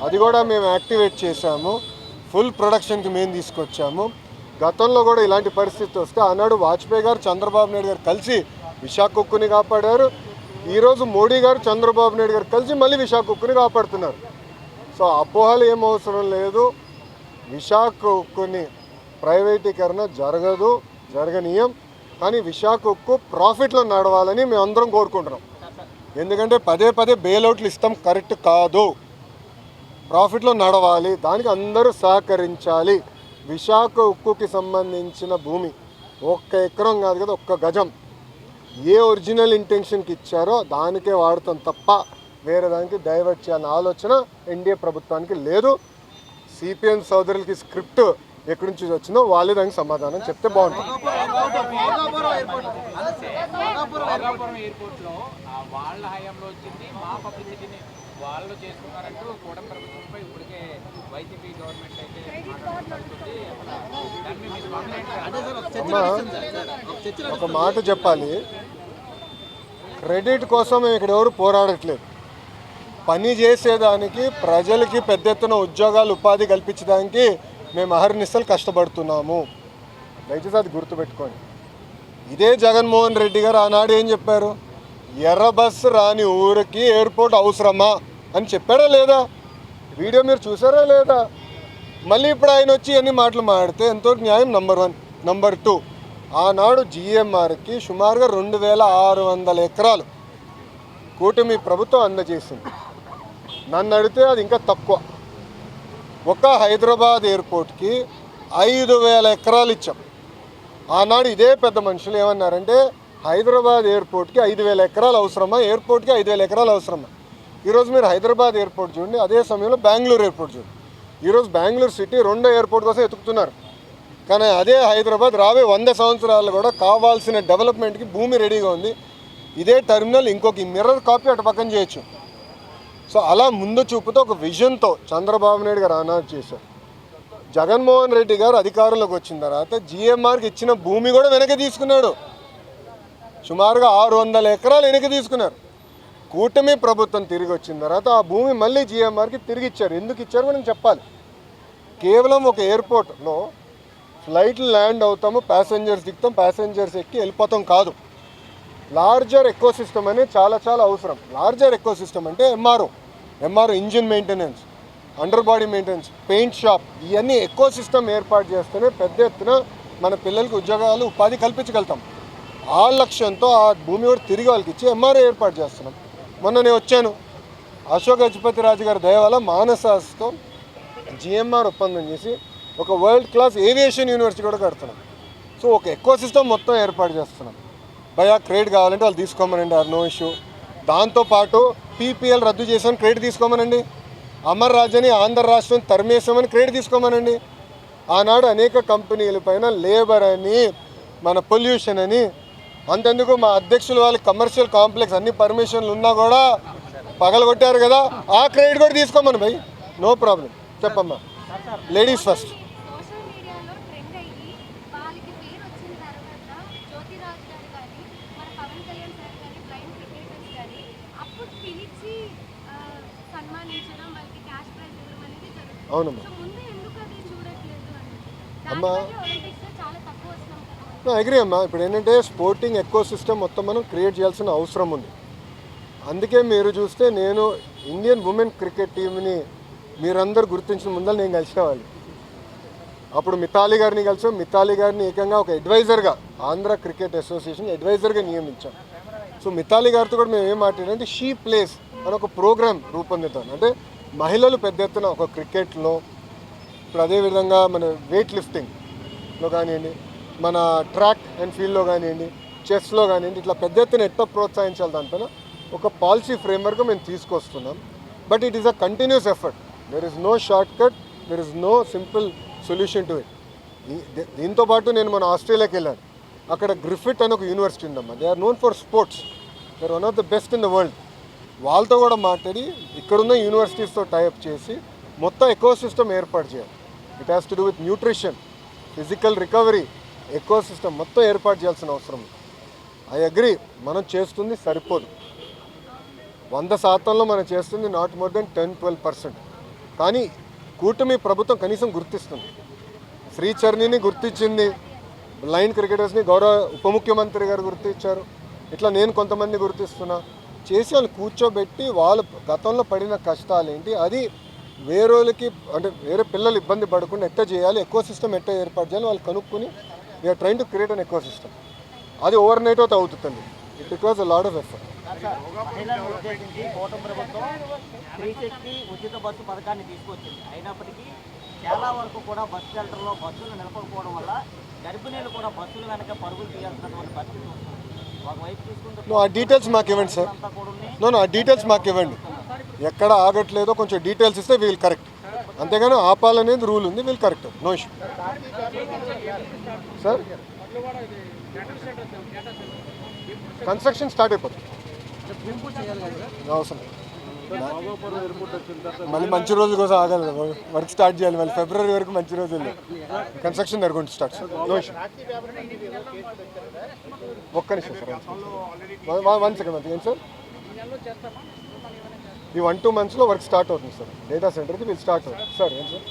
అది కూడా మేము యాక్టివేట్ చేశాము. ఫుల్ ప్రొడక్షన్కి మేము తీసుకొచ్చాము. గతంలో కూడా ఇలాంటి పరిస్థితి వస్తే ఆనాడు వాజ్పేయి గారు చంద్రబాబు నాయుడు గారు కలిసి విశాఖ ఉక్కుని కాపాడారు. ఈరోజు మోడీ గారు చంద్రబాబు నాయుడు గారు కలిసి మళ్ళీ విశాఖ ఉక్కుని కాపాడుతున్నారు. సో అపోహలు ఏం అవసరం లేదు. విశాఖ ఉక్కుని ప్రైవేటీకరణ జరగనీయం. కానీ విశాఖ ఉక్కు ప్రాఫిట్లో నడవాలని మేము అందరం కోరుకుంటున్నాం. ఎందుకంటే పదే పదే బెయిలౌట్లు ఇస్తాం కరెక్ట్ కాదు. ప్రాఫిట్లో నడవాలి, దానికి అందరూ సహకరించాలి. విశాఖ ఉక్కుకి సంబంధించిన భూమి 1 ఎకరం కాదు కదా, 1 గజం ఏ ఒరిజినల్ ఇంటెన్షన్కి ఇచ్చారో దానికే వాడతాం తప్ప వేరే దానికి డైవర్ట్ చేయాలన్న ఆలోచన ఎన్డీఏ ప్రభుత్వానికి లేదు. సిపిఎం సోదరులకి స్క్రిప్ట్ ఎక్కడి నుంచి వచ్చిందో వాళ్ళే దానికి సమాధానం చెప్తే బాగుంటుంది. అమ్మా ఒక మాట చెప్పాలి, క్రెడిట్ కోసం మేము ఇక్కడ ఎవరు పోరాడట్లేదు. పని చేసేదానికి ప్రజలకి పెద్ద ఎత్తున ఉద్యోగాలు ఉపాధి కల్పించడానికి మేము అహర్నిశలు కష్టపడుతున్నాము. దయచేసి అది గుర్తుపెట్టుకోండి. ఇదే జగన్మోహన్ రెడ్డి గారు ఆనాడు ఏం చెప్పారు, ఎర్ర బస్సు రాని ఊరికి ఎయిర్పోర్ట్ అవసరమా అని చెప్పారా లేదా? వీడియో మీరు చూసారా లేదా? మళ్ళీ ఇప్పుడు ఆయన వచ్చి ఎన్ని మాటలు మాడితే ఎంతో న్యాయం. నంబర్ 1. నంబర్ 2, ఆనాడు జిఎంఆర్కి సుమారుగా 2600 ఎకరాలు కూటమి ప్రభుత్వం అందజేసింది. నన్ను అడిగితే అది ఇంకా తక్కువ. ఒక హైదరాబాద్ ఎయిర్పోర్ట్కి 5000 ఎకరాలు ఇచ్చాం. ఆనాడు ఇదే పెద్ద మనుషులు ఏమన్నారంటే హైదరాబాద్ ఎయిర్పోర్ట్కి 5000 ఎకరాలు అవసరమా, ఎయిర్పోర్ట్కి 5000 ఎకరాలు అవసరమా? ఈరోజు మీరు హైదరాబాద్ ఎయిర్పోర్ట్ చూడండి, అదే సమయంలో బెంగళూరు ఎయిర్పోర్ట్ చూడండి. ఈరోజు బెంగళూరు సిటీ 2వ ఎయిర్పోర్ట్ కోసం ఎతుకుతున్నారు. కానీ అదే హైదరాబాద్ రాబోయే 100 సంవత్సరాలు కూడా కావాల్సిన డెవలప్మెంట్కి భూమి రెడీగా ఉంది. ఇదే టెర్మినల్ ఇంకొక మిర్రర్ కాపీ అటు పక్కన చేయొచ్చు. సో అలా ముందు చూపుతో ఒక విజన్తో చంద్రబాబు నాయుడు గారు అనౌన్స్ చేశారు. జగన్మోహన్ రెడ్డి గారు అధికారంలోకి వచ్చిన తర్వాత జిఎంఆర్కి ఇచ్చిన భూమి కూడా వెనక్కి తీసుకున్నాడు. సుమారుగా 600 ఎకరాలు వెనక్కి తీసుకున్నారు. కూటమి ప్రభుత్వం తిరిగి వచ్చిన తర్వాత ఆ భూమి మళ్ళీ జిఎంఆర్కి తిరిగి ఇచ్చారు. ఎందుకు ఇచ్చారు మనం చెప్పాలి. కేవలం ఒక ఎయిర్పోర్ట్లో ఫ్లైట్లు ల్యాండ్ అవుతాము, ప్యాసింజర్స్ దిగుతాం, ప్యాసింజర్స్ ఎక్కి వెళ్ళిపోతాం కాదు. లార్జర్ ఎకో సిస్టమ్ అనేది చాలా అవసరం. లార్జర్ ఎకో సిస్టమ్ అంటే MRO engine maintenance, under body maintenance, paint shop, ఇవన్నీ ఎకో సిస్టమ్ ఏర్పాటు చేస్తేనే పెద్ద ఎత్తున మన పిల్లలకి ఉద్యోగాలు ఉపాధి కల్పించగలుగుతాం. ఆ లక్ష్యంతో ఆ భూమి కూడా తిరిగి వాళ్ళకి ఇచ్చి ఎంఆర్ఓ ఏర్పాటు చేస్తున్నాం. మొన్న నేను వచ్చాను, అశోక్ గజపతి రాజు గారి దయ వల్ల మానసాస్తో జిఎంఆర్ ఒప్పందం చేసి ఒక వరల్డ్ క్లాస్ ఏవియేషన్ యూనివర్సిటీ కూడా కడుతున్నాం. సో ఒక ఎకో సిస్టమ్ మొత్తం ఏర్పాటు చేస్తున్నాం. భయా క్రెడిట్ కావాలంటే వాళ్ళు తీసుకోమనండి, ఆర్ నో ఇష్యూ. దాంతోపాటు పీపీఎల్ రద్దు చేసామని క్రెడిట్ తీసుకోమనండి. అమర్ రాజని ఆంధ్ర రాష్ట్రం తరిమేసామని క్రెడిట్ తీసుకోమనండి. ఆనాడు అనేక కంపెనీల పైన లేబర్ అని, మన పొల్యూషన్ అని, అంతెందుకు మా అధ్యక్షులు వాళ్ళకి కమర్షియల్ కాంప్లెక్స్ అన్ని పర్మిషన్లు ఉన్నా కూడా పగలగొట్టారు కదా, ఆ క్రెడిట్ కూడా తీసుకోమని భయ్, నో ప్రాబ్లం. చెప్పమ్మా, లేడీస్ ఫస్ట్. అవునమ్మా, అమ్మా అగ్రీ అమ్మా. ఇప్పుడు ఏంటంటే స్పోర్టింగ్ ఎకో సిస్టమ్ మొత్తం మనం క్రియేట్ చేయాల్సిన అవసరం ఉంది. అందుకే మీరు చూస్తే నేను ఇండియన్ ఉమెన్ క్రికెట్ టీంని మీరందరూ గుర్తించిన ముందర నేను కలిసేవాళ్ళు. అప్పుడు మితాలి గారిని కలిసాం. మితాలి గారిని ఏకంగా ఒక అడ్వైజర్గా ఆంధ్ర క్రికెట్ అసోసియేషన్ అడ్వైజర్గా నియమించాం. సో మితాలి గారితో కూడా మేము ఏం మాట్లాడాలంటే షీ ప్లేస్ అని ఒక ప్రోగ్రామ్ రూపొందిద్దాం. అంటే మహిళలు పెద్ద ఎత్తున ఒక క్రికెట్లో, ఇప్పుడు అదేవిధంగా మన వెయిట్ లిఫ్టింగ్లో కానివ్వండి, మన ట్రాక్ అండ్ ఫీల్డ్లో కానివ్వండి, చెస్లో కానివ్వండి, ఇట్లా పెద్ద ఎత్తున ఎట్లా ప్రోత్సహించాలి దానిపైన ఒక పాలసీ ఫ్రేమ్వర్క్ మేము తీసుకొస్తున్నాం. But it is a continuous effort. There is no shortcut, there is no simple solution to it. దీంతోపాటు నేను మన ఆస్ట్రేలియాకి వెళ్ళాను. అక్కడ గ్రిఫిట్ అని ఒక యూనివర్సిటీ ఉందమ్మా. They are known for sports, they are one of the best in the world. వాళ్ళతో కూడా మాట్లాడి ఇక్కడున్న యూనివర్సిటీస్తో టైఅప్ చేసి మొత్తం ఎకో సిస్టమ్ ఏర్పాటు చేయాలి. It has to do with nutrition, physical recovery, eco system మొత్తం ఏర్పాటు చేయాల్సిన అవసరం ఉంది. ఐ అగ్రీ, మనం చేస్తుంది సరిపోదు. 100% మనం చేస్తుంది నాట్ మోర్ దెన్ 10-12%. కానీ కూటమి ప్రభుత్వం కనీసం గుర్తిస్తుంది. శ్రీచరణిని గుర్తించింది, లైన్ క్రికెటర్స్ని గౌరవ ఉప ముఖ్యమంత్రి గారు గుర్తించారు. ఇట్లా నేను కొంతమంది గుర్తిస్తున్నా. చేసి వాళ్ళు కూర్చోబెట్టి వాళ్ళు గతంలో పడిన కష్టాలు ఏంటి, అది వేరేకి అంటే వేరే పిల్లలు ఇబ్బంది పడకుండా ఎట్లా చేయాలి, ఎకో సిస్టమ్ ఎట్లా ఏర్పాటు చేయాలి వాళ్ళు కనుక్కొని we are trying to create an ecosystem. అది ఓవర్ నైట్ అయితే అవుతుంది. It requires a lot of effort. మహిళలను ఉద్దేశించి కూటమి ప్రభుత్వం స్త్రీశక్తి ఉచిత బస్సు పథకాన్ని తీసుకొచ్చింది. అయినప్పటికీ చాలా వరకు కూడా బస్సు సెంటర్లో బస్సులు నిలపకపోవడం వల్ల గర్భిణీలు కూడా బస్సుల వెనక పరుగులు తీయాల్సినటువంటి పరిస్థితి వస్తుంది. ఒకవైపు చూసుకుంటే ఆ డీటెయిల్స్ మాకు ఇవ్వండి సార్. అంతా కూడా నో ఆ డీటెయిల్స్ మాకు ఇవ్వండి. ఎక్కడ ఆగట్లేదో కొంచెం డీటెయిల్స్ ఇస్తే వీల్ కరెక్ట్. అంతేగాని ఆపాలనేది రూల్ ఉంది, we'll correct. No issue sir. Construction start అయిపోతుంది. అవసరం మళ్ళీ మంచి రోజుల కోసం ఆగాలి కదా, వర్క్ స్టార్ట్ చేయాలి. మళ్ళీ ఫిబ్రవరి వరకు మంచి రోజులు కన్స్ట్రక్షన్ జరుగుతుంది స్టార్ట్. No issue. ఒక్క నిమిషం సార్, 1 సెకండ్. ఏం సార్, ఈ 1-2 monthsలో వర్క్ స్టార్ట్ అవుతుంది సార్. డేటా సెంటర్కి వీళ్ళు స్టార్ట్ అవుతుంది సార్. ఏం సార్